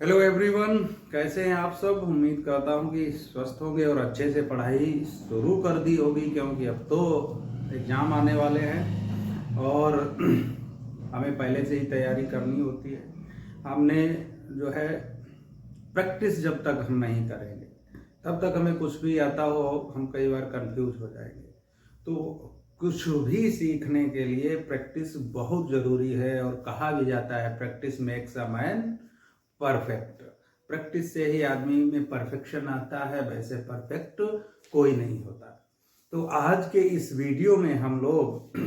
Hello everyone, कैसे हैं आप सब। उम्मीद करता हूं कि स्वस्थ होंगे और अच्छे से पढ़ाई शुरू कर दी होगी, क्योंकि अब तो एग्ज़ाम आने वाले हैं और हमें पहले से ही तैयारी करनी होती है। हमने जो है प्रैक्टिस जब तक हम नहीं करेंगे तब तक हमें कुछ भी आता हो हम कई बार कंफ्यूज हो जाएंगे। तो कुछ भी सीखने के लिए प्रैक्टिस बहुत ज़रूरी है और कहा भी जाता है practice makes a man perfect. Practice से ही आदमी में परफेक्शन आता है, वैसे परफेक्ट कोई नहीं होता। तो आज के इस वीडियो में हम लोग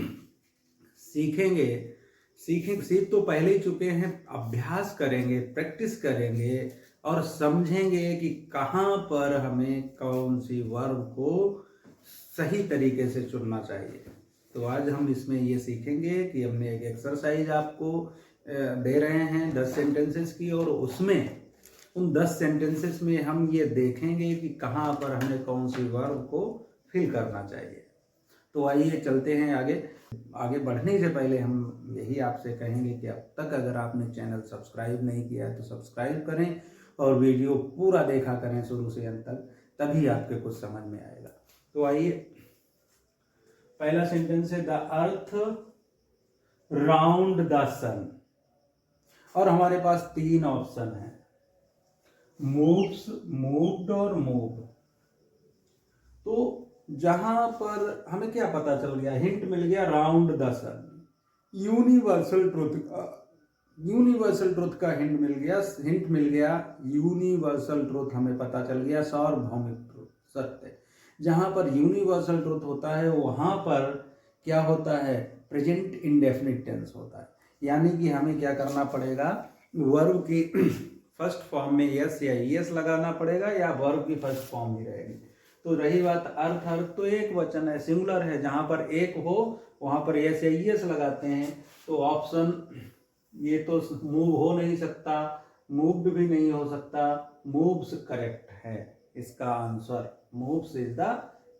सीखेंगे, सीख तो पहले ही चुके हैं, अभ्यास करेंगे, प्रैक्टिस करेंगे और समझेंगे कि कहाँ पर हमें कौन सी वर्ब को सही तरीके से चुनना चाहिए। तो आज हम इसमें ये सीखेंगे कि हमने एक एक्सरसाइज आपको दे रहे हैं 10 सेंटेंसेस की, और उसमें उन 10 सेंटेंसेस में हम ये देखेंगे कि कहाँ पर हमें कौन सी वर्ब को फिल करना चाहिए। तो आइए चलते हैं आगे बढ़ने से पहले हम यही आपसे कहेंगे कि अब तक अगर आपने चैनल सब्सक्राइब नहीं किया है तो सब्सक्राइब करें और वीडियो पूरा देखा करें शुरू से अंत तक, तभी आपके कुछ समझ में आएगा। तो आइए, पहला सेंटेंस है द अर्थ राउंड द सन, और हमारे पास 3 ऑप्शन है, मूव्स, मूव्ड और मूव। तो जहां पर हमें क्या पता चल गया, हिंट मिल गया round the sun, universal truth का हिंट मिल गया यूनिवर्सल ट्रुथ हमें पता चल गया, सार्वभौमिक ट्रुथ, सत्य। जहां पर यूनिवर्सल ट्रुथ होता है वहां पर क्या होता है, प्रेजेंट इंडेफिनिट टेंस होता है। यानी कि हमें क्या करना पड़ेगा, वर्ब की फर्स्ट फॉर्म में यस या ईएस लगाना पड़ेगा, या वर्ब की फर्स्ट फॉर्म ही रहेगी। तो रही बात अर्थ तो एक वचन है, सिंगुलर है, जहां पर एक हो वहां पर यस या ईएस लगाते हैं। तो ऑप्शन ये तो मूव हो नहीं सकता, मूव्ड भी नहीं हो सकता, मूव्स करेक्ट है इसका answer, moves is the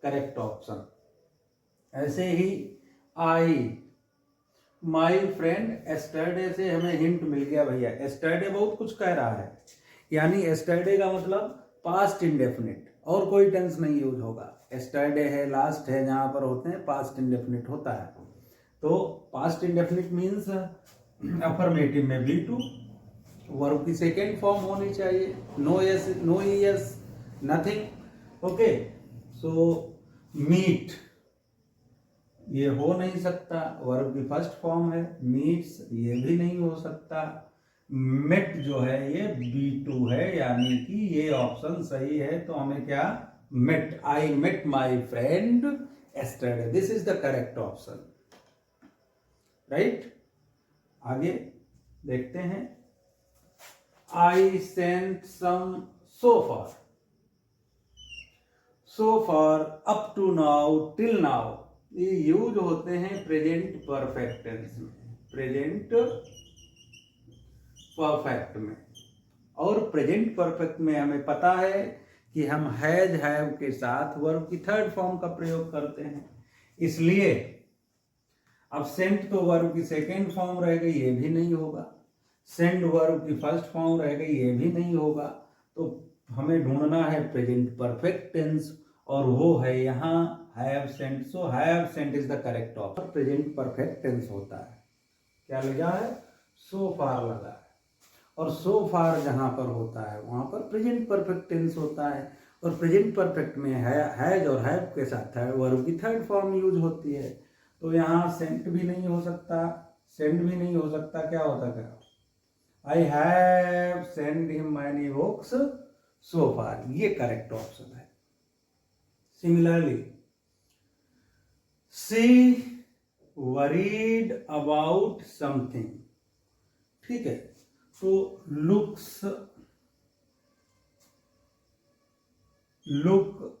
correct option. ऐसे ही आई माई फ्रेंड एस्टरडे से हमें हिंट मिल गया, भैया एस्टरडे बहुत कुछ कह रहा है, यानी एस्टरडे का मतलब पास्ट इंडेफिनिट, और कोई टेंस नहीं यूज होगा। एस्टरडे है, लास्ट है, जहां पर होते हैं पास्ट इंडेफिनिट होता है। तो पास्ट इंडेफिनिट मीन्स अफर्मेटिव में बी टू, वर्ब की सेकेंड फॉर्म होनी चाहिए, no yes, no yes, nothing. Okay, so meet ये हो नहीं सकता, वर्ब की फर्स्ट फॉर्म है। मीट्स ये भी नहीं हो सकता। मेट जो है ये B2 है, यानी कि ये ऑप्शन सही है। तो हमें क्या, met, I met my friend yesterday, this is the correct option, right. आगे देखते हैं, I sent some so far up to now, till now, ये यूज होते हैं प्रेजेंट परफेक्ट टेंस में, प्रेजेंट परफेक्ट में। और प्रेजेंट परफेक्ट में हमें पता है कि हम हैज हैव के साथ वर्ब की थर्ड फॉर्म का प्रयोग करते हैं, इसलिए अब सेंट तो वर्ब की सेकेंड फॉर्म रह गई, ये भी नहीं होगा। सेंड वर्ब की फर्स्ट फॉर्म रह गई, ये भी नहीं होगा। तो हमें ढूंढना है प्रेजेंट परफेक्ट टेंस, और वो है यहाँ have sent. So have sent is the correct option, present perfect tense होता है। क्या लगा है, सो फार लगा है, और सो फार जहां पर होता है वहां पर प्रेजेंट परफेक्ट टेंस होता है। और प्रेजेंट परफेक्ट में हैज और हैव के साथ है वर्ब की थर्ड फॉर्म यूज होती है। तो यहाँ सेंट भी नहीं हो सकता, सेंड भी नहीं हो सकता, क्या होता है, I have send him many books so far, ये करेक्ट ऑप्शन है। Similarly she worried about something, ठीक है। तो looks, look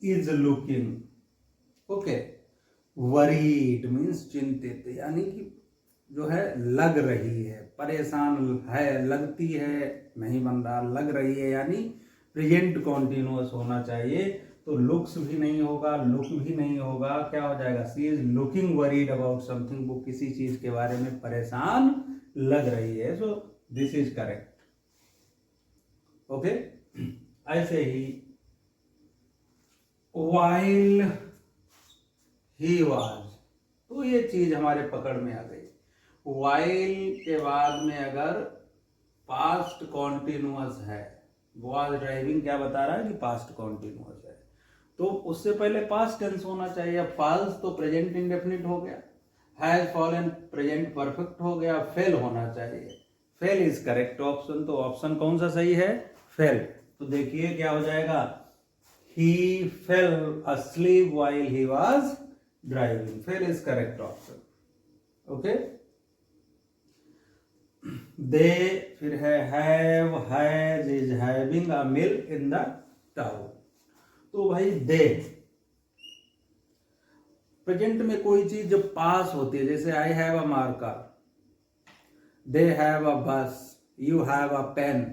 is looking, okay. Worried means चिंतित, यानी कि जो है लग रही है, परेशान है, लगती है, नहीं बन रहा, लग रही है, यानी प्रेजेंट कॉन्टिन्यूअस होना चाहिए। तो लुक्स भी नहीं होगा, लुक भी नहीं होगा, क्या हो जाएगा, she is looking worried about something, वो किसी चीज के बारे में परेशान लग रही है। So this is correct. Okay, ऐसे ही while he was, तो ये चीज हमारे पकड़ में आ गई। while के बाद में अगर पास्ट कॉन्टिन्यूअस है, was ड्राइविंग क्या बता रहा है कि पास्ट कॉन्टिन्यूअस है, तो उससे पहले पास्ट टेंस होना चाहिए। अब falls तो प्रेजेंट इंडेफिनिट हो गया, हैज फॉलन प्रेजेंट परफेक्ट हो गया, फेल होना चाहिए। फेल इज करेक्ट ऑप्शन, तो ऑप्शन कौन सा सही है? फेल। तो देखिए क्या हो जाएगा, he fell asleep while he was driving, fail is correct option. Okay, they फिर है have, has, is having a mill in the town. तो भाई दे प्रेजेंट में कोई चीज जब पास होती है, जैसे I have a marker, they have a bus, you have a pen,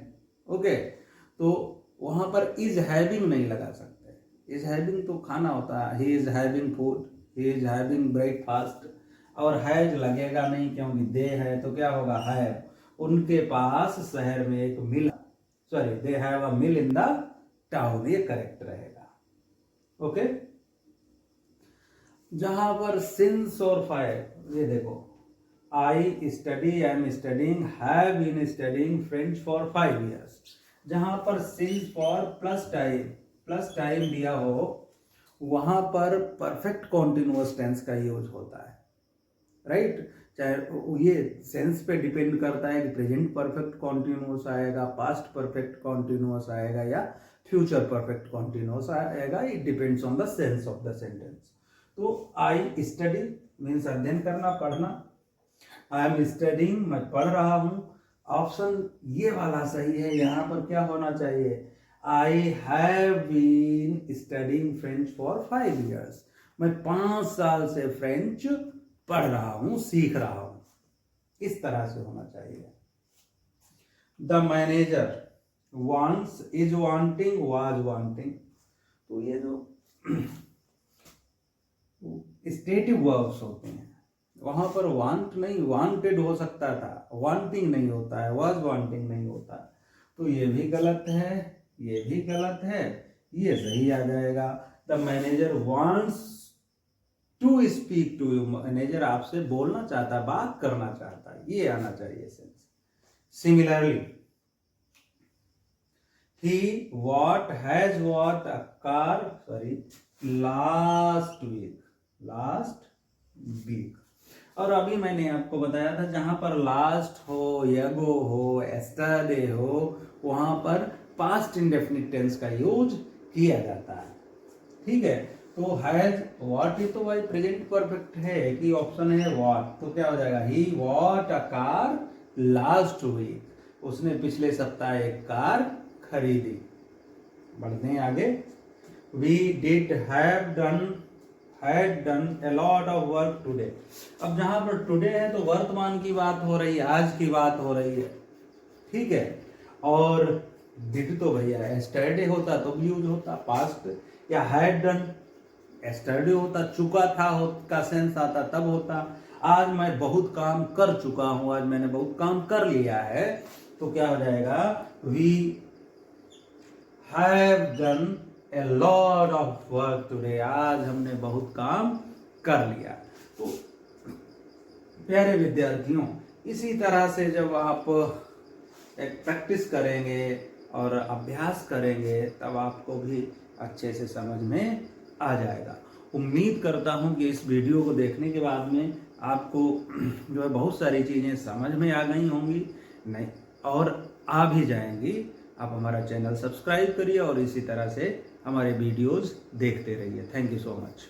okay, तो वहां पर इज हैविंग नहीं लगा सकते। इज हैविंग तो खाना होता है, he is having food, he is having breakfast, और हैज लगेगा नहीं क्योंकि दे है, तो क्या होगा, हैव। उनके पास शहर में एक mill, sorry they have a mill in the town, ये करेक्ट रहेगा। ओके, जहां पर सिंस और फाइव, ये देखो, I study, I am studying, have been studying French for 5 years। जहां पर सिंस फॉर प्लस टाइम दिया हो, वहां पर परफेक्ट कॉन्टिन्यूअस टेंस का यूज होता है, राइट। चाहे ये सेंस पे डिपेंड करता है कि प्रेजेंट परफेक्ट कॉन्टिन्यूअस आएगा, पास्ट परफेक्ट कॉन्टिन्यूअस आएगा, या फ्यूचर परफेक्ट कॉन्टिन्यूअस आएगा। It depends on the sense of the sentence. तो आई स्टडी मीन्स अध्ययन करना, पढ़ना, आई एम स्टडिंग मैं पढ़ रहा हूं। ऑप्शन ये वाला सही है। यहां पर क्या होना चाहिए, I have been studying French for 5 years, मैं 5 साल से फ्रेंच पढ़ रहा हूं, सीख रहा हूं, इस तरह से होना चाहिए। The manager wants, is wanting, was wanting, तो ये जो स्टेटिव वर्ब्स होते हैं, वहां पर वांट नहीं, वांटेड हो सकता था, वांटिंग नहीं होता है, वाज वांटिंग नहीं होता, तो ये भी गलत है, ये भी गलत है, ये सही आ जाएगा। The manager wants to speak to you, manager आपसे बोलना चाहता है, बात करना चाहता है, ये आना चाहिए sense. Similarly he what has what a car, sorry, last week। और अभी मैंने आपको बताया था जहां पर लास्ट हो, यगो हो, एस्टरडे हो, वहां पर पास्ट इंडेफिनिट टेंस का यूज किया जाता है, ठीक है। तो हैज व्हाट, ही तो भाई प्रेजेंट परफेक्ट है कि ऑप्शन है व्हाट, तो क्या हो जाएगा, he what a car last week, उसने पिछले सप्ताह एक कार खरीदी। बढ़ते हैं आगे, we did have done, had done a lot of work today. अब जहां पर टुडे है तो वर्तमान की बात हो रही है, आज की बात हो रही है, ठीक है। और डिड तो भैया एस्टरडे होता तो भी यूज होता पास्ट, या हैड डन एस्टरडे होता, चुका था का सेंस आता तब होता। आज मैं बहुत काम कर चुका हूं, आज मैंने बहुत काम कर लिया है, तो क्या हो जाएगा, we have done a lot of work today, आज हमने बहुत काम कर लिया। तो प्यारे विद्यार्थियों, इसी तरह से जब आप एक प्रैक्टिस करेंगे और अभ्यास करेंगे तब आपको भी अच्छे से समझ में आ जाएगा। उम्मीद करता हूं कि इस वीडियो को देखने के बाद में आपको जो है बहुत सारी चीज़ें समझ में आ गई होंगी, नहीं और आ भी जाएंगी। आप हमारा चैनल सब्सक्राइब करिए और इसी तरह से हमारे वीडियोस देखते रहिए। Thank you so much.